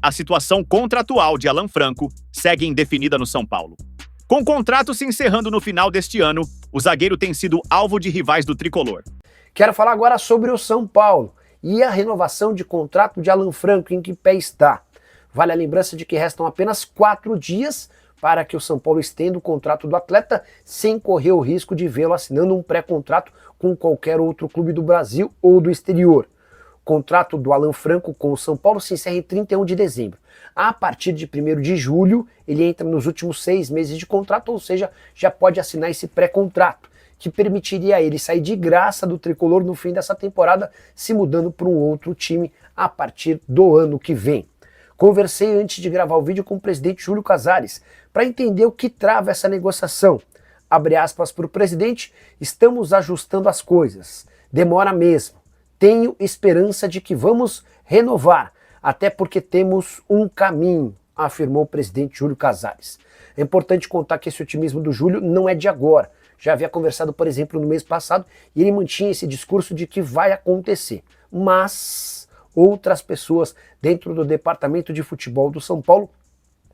a situação contratual de Alan Franco segue indefinida no São Paulo. Com o contrato se encerrando no final deste ano, o zagueiro tem sido alvo de rivais do tricolor. Quero falar agora sobre o São Paulo e a renovação de contrato de Alan Franco, em que pé está. Vale a lembrança de que restam apenas 4 dias para que o São Paulo estenda o contrato do atleta, sem correr o risco de vê-lo assinando um pré-contrato com qualquer outro clube do Brasil ou do exterior. O contrato do Alan Franco com o São Paulo se encerra em 31 de dezembro. A partir de 1º de julho, ele entra nos últimos 6 meses de contrato, ou seja, já pode assinar esse pré-contrato, que permitiria a ele sair de graça do tricolor no fim dessa temporada, se mudando para um outro time a partir do ano que vem. Conversei antes de gravar o vídeo com o presidente Júlio Casares para entender o que trava essa negociação. Abre aspas para o presidente: estamos ajustando as coisas, demora mesmo. Tenho esperança de que vamos renovar, até porque temos um caminho, afirmou o presidente Júlio Casares. É importante contar que esse otimismo do Júlio não é de agora. Já havia conversado, por exemplo, no mês passado, e ele mantinha esse discurso de que vai acontecer. Mas outras pessoas dentro do departamento de futebol do São Paulo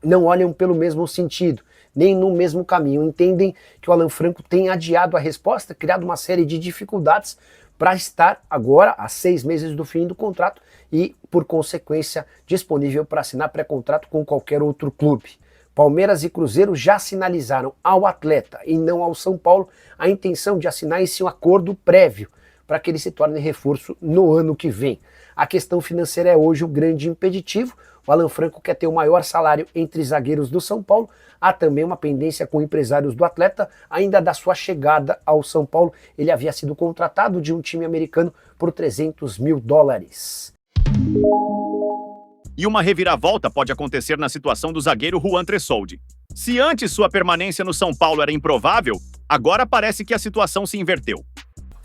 não olham pelo mesmo sentido, nem no mesmo caminho. Entendem que o Alan Franco tem adiado a resposta, criado uma série de dificuldades para estar agora a 6 meses do fim do contrato e, por consequência, disponível para assinar pré-contrato com qualquer outro clube. Palmeiras e Cruzeiro já sinalizaram ao atleta e não ao São Paulo a intenção de assinar esse acordo prévio para que ele se torne reforço no ano que vem. A questão financeira é hoje o grande impeditivo. O Alan Franco quer ter o maior salário entre zagueiros do São Paulo. Há também uma pendência com empresários do atleta, ainda da sua chegada ao São Paulo. Ele havia sido contratado de um time americano por $300 mil. E uma reviravolta pode acontecer na situação do zagueiro Juan Tressoldi. Se antes sua permanência no São Paulo era improvável, agora parece que a situação se inverteu.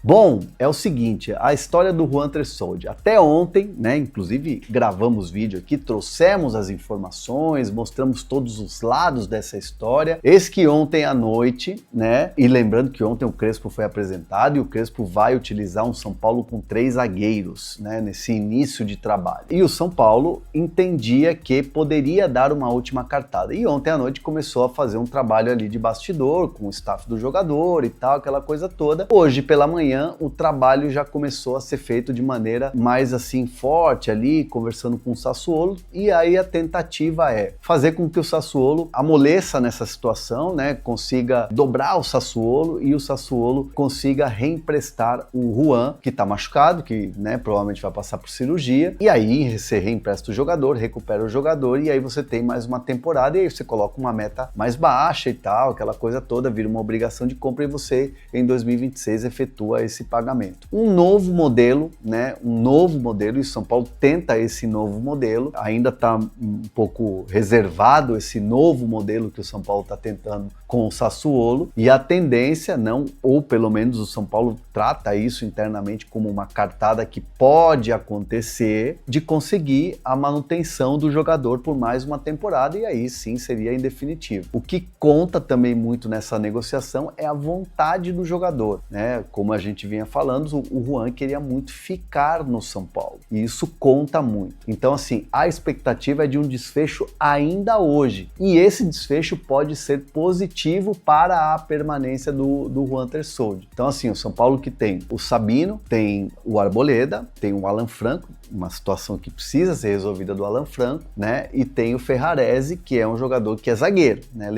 Bom, é o seguinte, a história do Juan Tressoldi. Até ontem, né, inclusive gravamos vídeo aqui, trouxemos as informações, mostramos todos os lados dessa história. Eis que ontem à noite, né, e lembrando que ontem o Crespo foi apresentado e o Crespo vai utilizar um São Paulo com 3 zagueiros, né, nesse início de trabalho. E o São Paulo entendia que poderia dar uma última cartada. E ontem à noite começou a fazer um trabalho ali de bastidor, com o staff do jogador e tal, aquela coisa toda. Hoje pela manhã, o trabalho já começou a ser feito de maneira mais assim forte ali, conversando com o Sassuolo, e aí a tentativa é fazer com que o Sassuolo amoleça nessa situação, né, consiga dobrar o Sassuolo e o Sassuolo consiga reemprestar o Juan, que tá machucado, que, né, provavelmente vai passar por cirurgia, e aí você reempresta o jogador, recupera o jogador, e aí você tem mais uma temporada, e aí você coloca uma meta mais baixa e tal, aquela coisa toda, vira uma obrigação de compra e você em 2026 efetua esse pagamento. Um novo modelo, né? Um novo modelo, e o São Paulo tenta esse novo modelo. Ainda está um pouco reservado esse novo modelo que o São Paulo está tentando com o Sassuolo, e a tendência, não, ou pelo menos o São Paulo trata isso internamente como uma cartada que pode acontecer, de conseguir a manutenção do jogador por mais uma temporada, e aí sim seria em definitivo. O que conta também muito nessa negociação é a vontade do jogador, né? Como a gente vinha falando, o Juan queria muito ficar no São Paulo, e isso conta muito. Então, assim, a expectativa é de um desfecho ainda hoje, e esse desfecho pode ser positivo para a permanência do Juan Tressoldi. Então, assim, o São Paulo que tem o Sabino, tem o Arboleda, tem o Alan Franco, uma situação que precisa ser resolvida do Alan Franco, né? E tem o Ferrarese, que é um jogador que é zagueiro, né?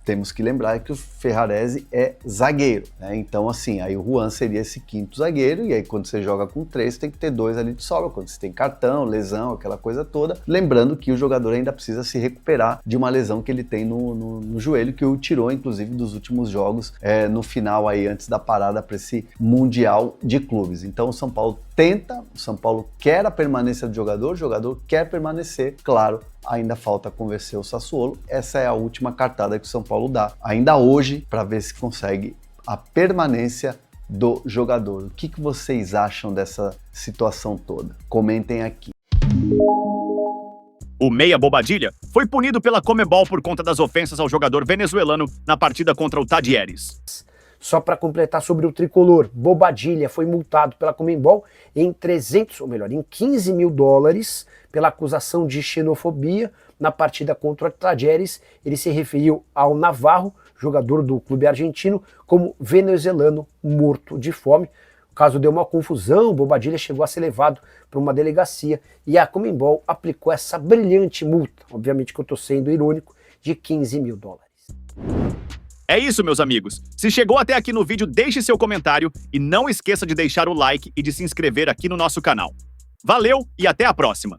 Temos que lembrar que o Ferrarese é zagueiro, né? Então, assim, aí o Juan seria esse 5º zagueiro, e aí quando você joga com 3, tem que ter 2 ali de sobra, quando você tem cartão, lesão, aquela coisa toda. Lembrando que o jogador ainda precisa se recuperar de uma lesão que ele tem no joelho, que o tirou, inclusive, dos últimos jogos, no final aí, antes da parada para esse Mundial de Clubes. Então, o São Paulo tenta, o São Paulo quer a permanência do jogador, o jogador quer permanecer, claro, ainda falta convencer o Sassuolo. Essa é a última cartada que o São Paulo dá, ainda hoje, para ver se consegue a permanência do jogador. O que vocês acham dessa situação toda? Comentem aqui. O meia Bobadilha foi punido pela Conmebol por conta das ofensas ao jogador venezuelano na partida contra o Tadieres. Só para completar sobre o tricolor, Bobadilla foi multado pela Conmebol em 15 mil dólares pela acusação de xenofobia na partida contra o Tajeres. Ele se referiu ao Navarro, jogador do clube argentino, como venezuelano morto de fome. O caso deu uma confusão, Bobadilla chegou a ser levado para uma delegacia e a Conmebol aplicou essa brilhante multa, obviamente que eu estou sendo irônico, de 15 mil dólares. É isso, meus amigos. Se chegou até aqui no vídeo, deixe seu comentário e não esqueça de deixar o like e de se inscrever aqui no nosso canal. Valeu e até a próxima!